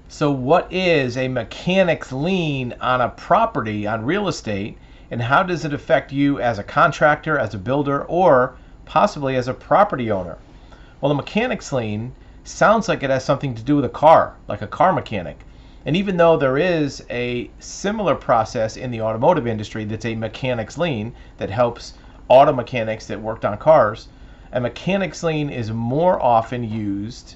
So what is a mechanic's lien on a property, on real estate, and how does it affect you as a contractor, as a builder, or possibly as a property owner? Well, a mechanic's lien sounds like it has something to do with a car, like a car mechanic. And even though there is a similar process in the automotive industry that's a mechanic's lien that helps auto mechanics that worked on cars, a mechanic's lien is more often used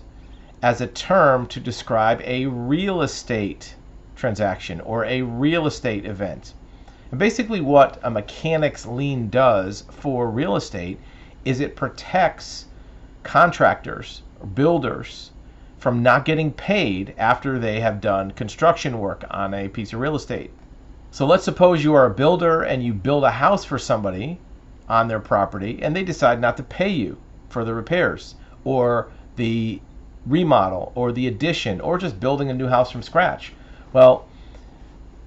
as a term to describe a real estate transaction or a real estate event. And basically what a mechanic's lien does for real estate is it protects contractors or builders from not getting paid after they have done construction work on a piece of real estate. So let's suppose you are a builder and you build a house for somebody on their property and they decide not to pay you for the repairs or the remodel or the addition or just building a new house from scratch. Well,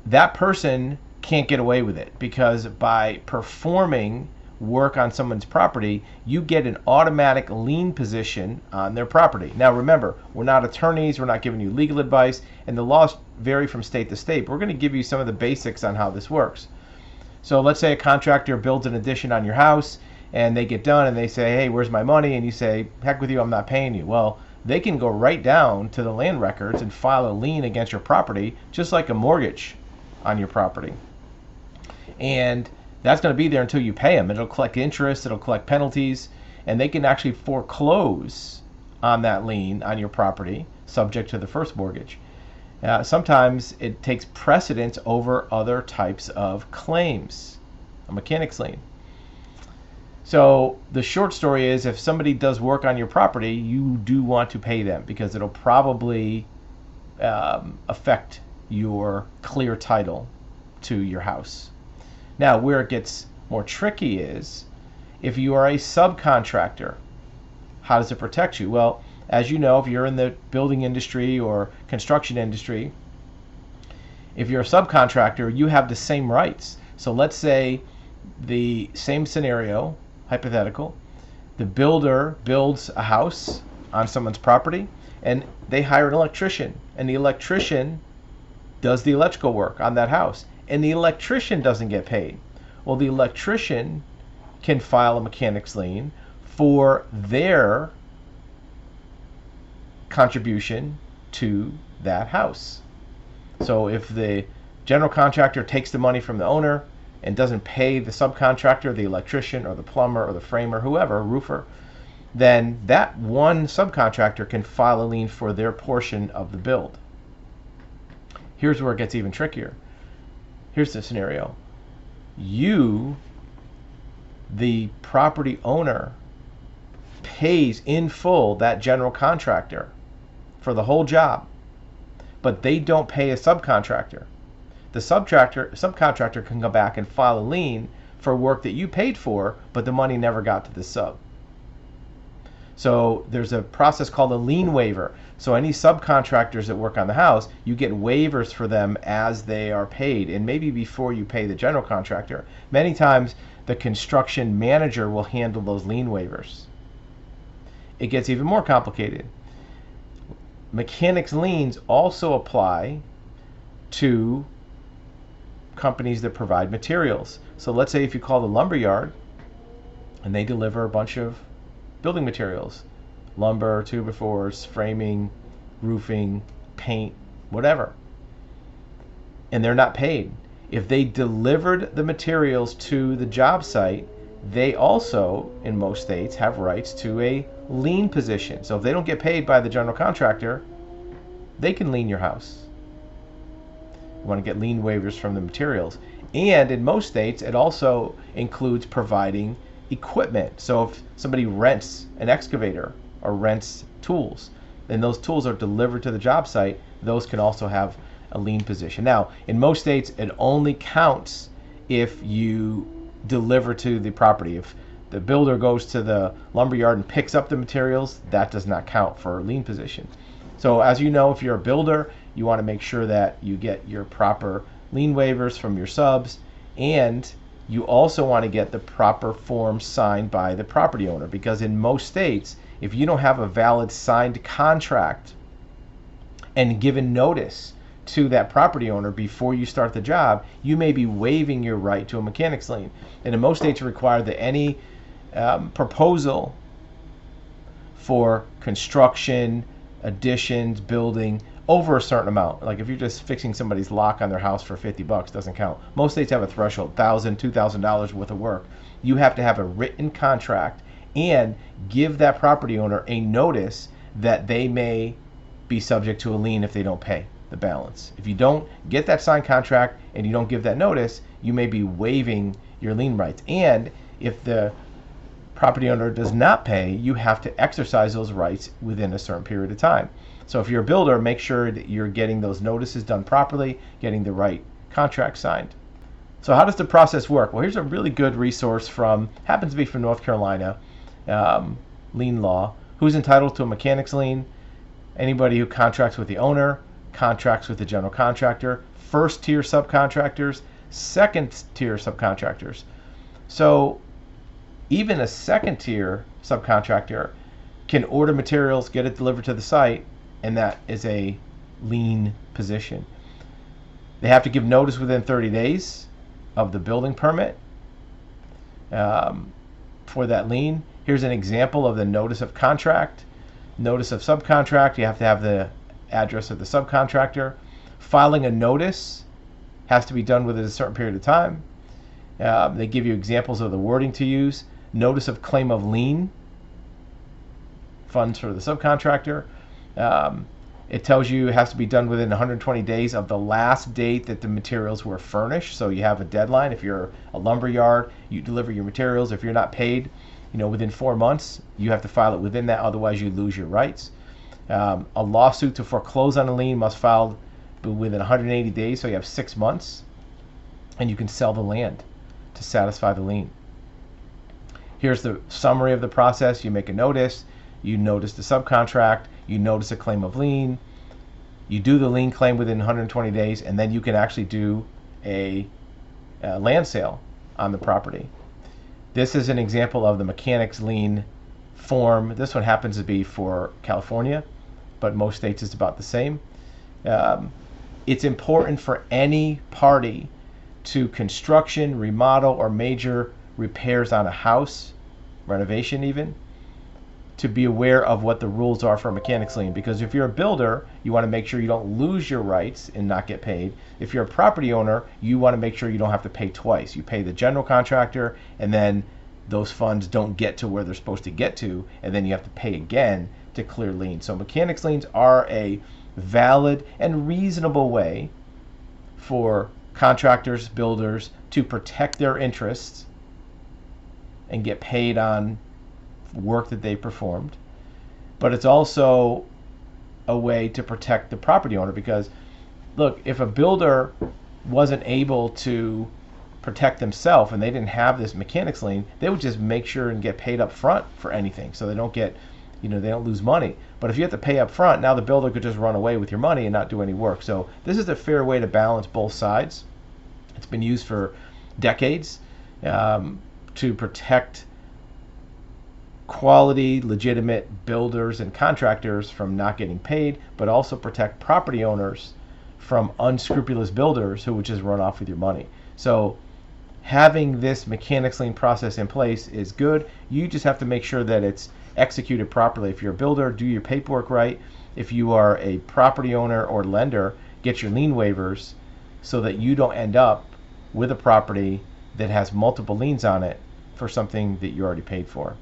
that person can't get away with it because by performing work on someone's property, you get an automatic lien position on their property. Now remember, we're not attorneys, we're not giving you legal advice, and the laws vary from state to state. We're going to give you some of the basics on how this works. So let's say a contractor builds an addition on your house and they get done and they say, hey, where's my money? And you say, heck with you, I'm not paying you. Well, they can go right down to the land records and file a lien against your property, just like a mortgage on your property. And that's going to be there until you pay them. It'll collect interest, it'll collect penalties, and they can actually foreclose on that lien on your property, subject to the first mortgage. Sometimes it takes precedence over other types of claims, a mechanic's lien. So the short story is if somebody does work on your property, you do want to pay them because it'll probably affect your clear title to your house. Now, where it gets more tricky is if you are a subcontractor, how does it protect you? Well, as you know, if you're in the building industry or construction industry, if you're a subcontractor, you have the same rights. So let's say the same scenario, hypothetical, the builder builds a house on someone's property and they hire an electrician, and the electrician does the electrical work on that house, and the electrician doesn't get paid. Well, the electrician can file a mechanic's lien for their contribution to that house. So if the general contractor takes the money from the owner and doesn't pay the subcontractor, the electrician or the plumber or the framer, whoever, roofer, then that one subcontractor can file a lien for their portion of the build. Here's where it gets even trickier. Here's the scenario. You, the property owner, pays in full that general contractor for the whole job, but they don't pay a subcontractor. The subcontractor can come back and file a lien for work that you paid for, but the money never got to the sub. So there's a process called a lien waiver. So any subcontractors that work on the house, you get waivers for them as they are paid, and maybe before you pay the general contractor. Many times the construction manager will handle those lien waivers. It gets even more complicated. Mechanics liens also apply to companies that provide materials. So let's say if you call the lumber yard and they deliver a bunch of building materials, lumber, 2x4s, framing, roofing, paint, whatever, and they're not paid. If they delivered the materials to the job site, they also, in most states, have rights to a lien position. So if they don't get paid by the general contractor, they can lien your house. You want to get lien waivers from the materials. And in most states, it also includes providing equipment. So if somebody rents an excavator or rents tools, and those tools are delivered to the job site, those can also have a lien position. Now, in most states, it only counts if you deliver to the property. If the builder goes to the lumber yard and picks up the materials, that does not count for a lien position. So as you know, if you're a builder, you want to make sure that you get your proper lien waivers from your subs, and you also want to get the proper form signed by the property owner, because in most states, if you don't have a valid signed contract and given notice to that property owner before you start the job, you may be waiving your right to a mechanic's lien. And in most states, it requires that any proposal for construction, additions, building over a certain amount, like if you're just fixing somebody's lock on their house for $50, doesn't count. Most states have a threshold, $1,000, $2,000 worth of work. You have to have a written contract and give that property owner a notice that they may be subject to a lien if they don't pay the balance. If you don't get that signed contract and you don't give that notice, you may be waiving your lien rights. And if the property owner does not pay, you have to exercise those rights within a certain period of time. So if you're a builder, make sure that you're getting those notices done properly, getting the right contract signed. So how does the process work? Well, here's a really good resource happens to be from North Carolina, lien law. Who's entitled to a mechanic's lien? Anybody who contracts with the owner, contracts with the general contractor, first tier subcontractors, second tier subcontractors. So even a second tier subcontractor can order materials, get it delivered to the site, and that is a lien position. They have to give notice within 30 days of the building permit for that lien. Here's an example of the notice of contract. Notice of subcontract, you have to have the address of the subcontractor. Filing a notice has to be done within a certain period of time. They give you examples of the wording to use. Notice of claim of lien, funds for the subcontractor. It tells you it has to be done within 120 days of the last date that the materials were furnished. So you have a deadline. If you're a lumber yard, you deliver your materials. If you're not paid, within 4 months, you have to file it within that. Otherwise, you lose your rights. A lawsuit to foreclose on a lien must file within 180 days. So you have 6 months, and you can sell the land to satisfy the lien. Here's the summary of the process. You make a notice. You notice the subcontract. You notice a claim of lien. You do the lien claim within 120 days, and then you can actually do a land sale on the property. This is an example of the mechanic's lien form. This one happens to be for California, but most states it's about the same. It's important for any party to construction, remodel, or major repairs on a house, renovation even, to be aware of what the rules are for a mechanic's lien. Because if you're a builder, you want to make sure you don't lose your rights and not get paid. If you're a property owner, you want to make sure you don't have to pay twice. You pay the general contractor, and then those funds don't get to where they're supposed to get to, and then you have to pay again to clear liens. So mechanic's liens are a valid and reasonable way for contractors, builders to protect their interests and get paid on work that they performed. But it's also a way to protect the property owner, because look, if a builder wasn't able to protect themselves and they didn't have this mechanic's lien, they would just make sure and get paid up front for anything, so they don't get, they don't lose money. But if you have to pay up front, now the builder could just run away with your money and not do any work. So this is a fair way to balance both sides. It's been used for decades to protect quality, legitimate builders and contractors from not getting paid, but also protect property owners from unscrupulous builders who would just run off with your money. So having this mechanic's lien process in place is good. You just have to make sure that it's executed properly. If you're a builder, do your paperwork right. If you are a property owner or lender, get your lien waivers so that you don't end up with a property that has multiple liens on it for something that you already paid for.